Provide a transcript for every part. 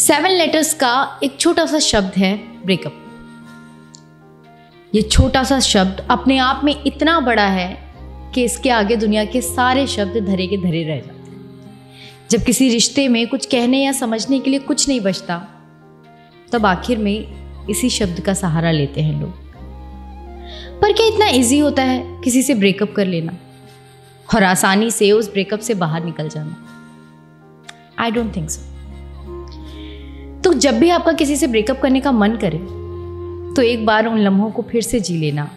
7 letters का एक छोटा सा शब्द है ब्रेकअप। ये छोटा सा शब्द अपने आप में इतना बड़ा है कि इसके आगे दुनिया के सारे शब्द धरे के धरे रह जाते हैं। जब किसी रिश्ते में कुछ कहने या समझने के लिए कुछ नहीं बचता, तब आखिर में इसी शब्द का सहारा लेते हैं लोग। पर क्या इतना इजी होता है किसी से ब्रेकअप कर लेना और आसानी से उस ब्रेकअप से बाहर निकल जाना? I don't think so. तो जब भी आपका किसी से ब्रेकअप करने का मन करे, तो एक बार उन लम्हों को फिर से जी लेना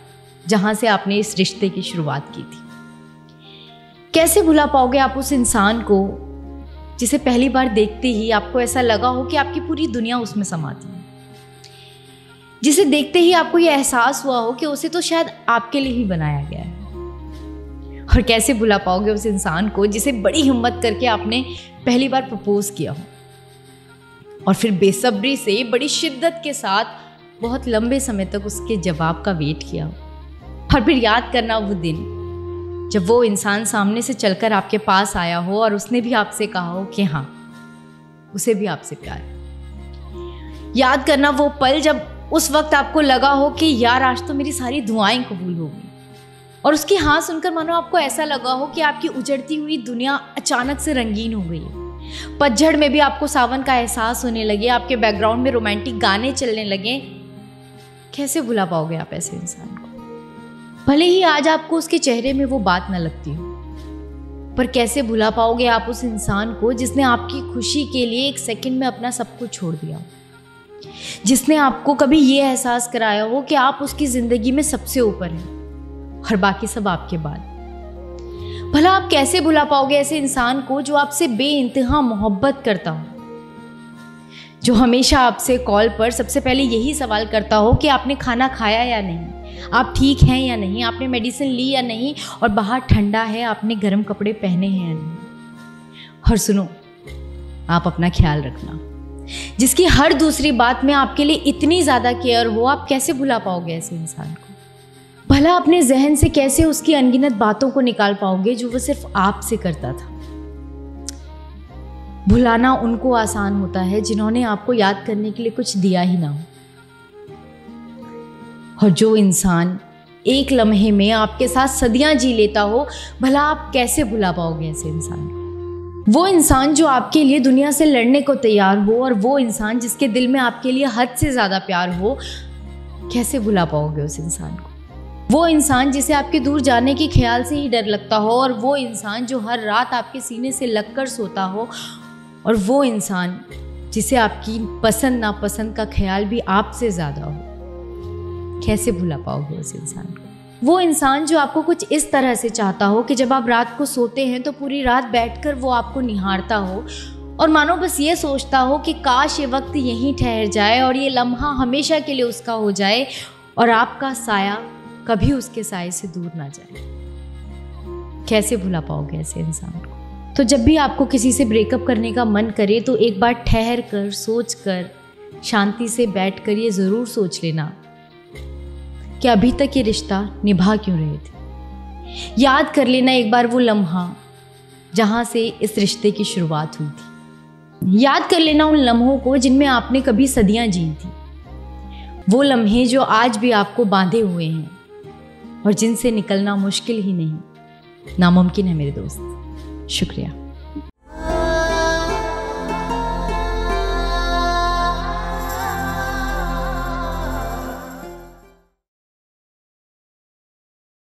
जहां से आपने इस रिश्ते की शुरुआत की थी। कैसे भुला पाओगे आप उस इंसान को जिसे पहली बार देखते ही आपको ऐसा लगा हो कि आपकी पूरी दुनिया उसमें समाती है, जिसे देखते ही आपको यह एहसास हुआ हो कि उसे तो शायद आपके लिए ही बनाया गया है। और कैसे भुला पाओगे उस इंसान को जिसे बड़ी हिम्मत करके आपने पहली बार प्रपोज किया हो और फिर बेसब्री से बड़ी शिद्दत के साथ बहुत लंबे समय तक उसके जवाब का वेट किया हो। और फिर याद करना वो दिन जब वो इंसान सामने से चलकर आपके पास आया हो और उसने भी आपसे कहा हो कि हाँ, उसे भी आपसे प्यार है। याद करना वो पल जब उस वक्त आपको लगा हो कि यार आज तो मेरी सारी दुआएं कबूल हो गई, और उसकी हाँ सुनकर मानो आपको ऐसा लगा हो कि आपकी उजड़ती हुई दुनिया अचानक से रंगीन हो गई है। पतझड़ में भी आपको सावन का एहसास होने लगे, आपके बैकग्राउंड में रोमांटिक गाने चलने लगे। कैसे भुला पाओगे आप ऐसे इंसान को? भले ही आज आपको उसके चेहरे में वो बात न लगती हो, पर कैसे भुला पाओगे आप उस इंसान को जिसने आपकी खुशी के लिए एक सेकंड में अपना सब कुछ छोड़ दिया हो, जिसने आपको कभी ये एहसास कराया हो कि आप उसकी जिंदगी में सबसे ऊपर हैं और बाकी सब आपके बाद। भला आप कैसे भुला पाओगे ऐसे इंसान को जो आपसे बेइंतहा मोहब्बत करता हो, जो हमेशा आपसे कॉल पर सबसे पहले यही सवाल करता हो कि आपने खाना खाया या नहीं, आप ठीक हैं या नहीं, आपने मेडिसिन ली या नहीं, और बाहर ठंडा है, आपने गर्म कपड़े पहने हैं या नहीं। और सुनो, आप अपना ख्याल रखना, जिसकी हर दूसरी बात में आपके लिए इतनी ज़्यादा केयर हो। आप कैसे भुला पाओगे ऐसे इंसान को? भला अपने जहन से कैसे उसकी अनगिनत बातों को निकाल पाओगे जो वो सिर्फ आपसे करता था? भुलाना उनको आसान होता है जिन्होंने आपको याद करने के लिए कुछ दिया ही ना हो। और जो इंसान एक लम्हे में आपके साथ सदियां जी लेता हो, भला आप कैसे भुला पाओगे ऐसे इंसान को? वो इंसान जो आपके लिए दुनिया से लड़ने को तैयार हो, और वो इंसान जिसके दिल में आपके लिए हद से ज्यादा प्यार हो, कैसे भुला पाओगे उस इंसान को? वो इंसान जिसे आपके दूर जाने के ख्याल से ही डर लगता हो, और वो इंसान जो हर रात आपके सीने से लगकर सोता हो, और वो इंसान जिसे आपकी पसंद नापसंद का ख्याल भी आपसे ज़्यादा हो। कैसे भुला पाओगे उस इंसान को? वो इंसान जो आपको कुछ इस तरह से चाहता हो कि जब आप रात को सोते हैं तो पूरी रात बैठकर वो आपको निहारता हो और मानो बस ये सोचता हो कि काश ये वक्त यहीं ठहर जाए और ये लम्हा हमेशा के लिए उसका हो जाए और आपका साया कभी उसके साए से दूर ना जाए। कैसे भुला पाओगे ऐसे इंसान को? तो जब भी आपको किसी से ब्रेकअप करने का मन करे, तो एक बार ठहर कर, सोच कर, शांति से बैठ कर ये ज़रूर सोच लेना कि अभी तक ये रिश्ता निभा क्यों रहे थे। याद कर लेना एक बार वो लम्हा जहाँ से इस रिश्ते की शुरुआत हुई थी। याद कर लेना उन लम्हों को जिनमें आपने कभी सदियाँ जी थी। वो लम्हे जो आज भी आपको बांधे हुए हैं और जिनसे निकलना मुश्किल ही नहीं, नामुमकिन है मेरे दोस्त। शुक्रिया।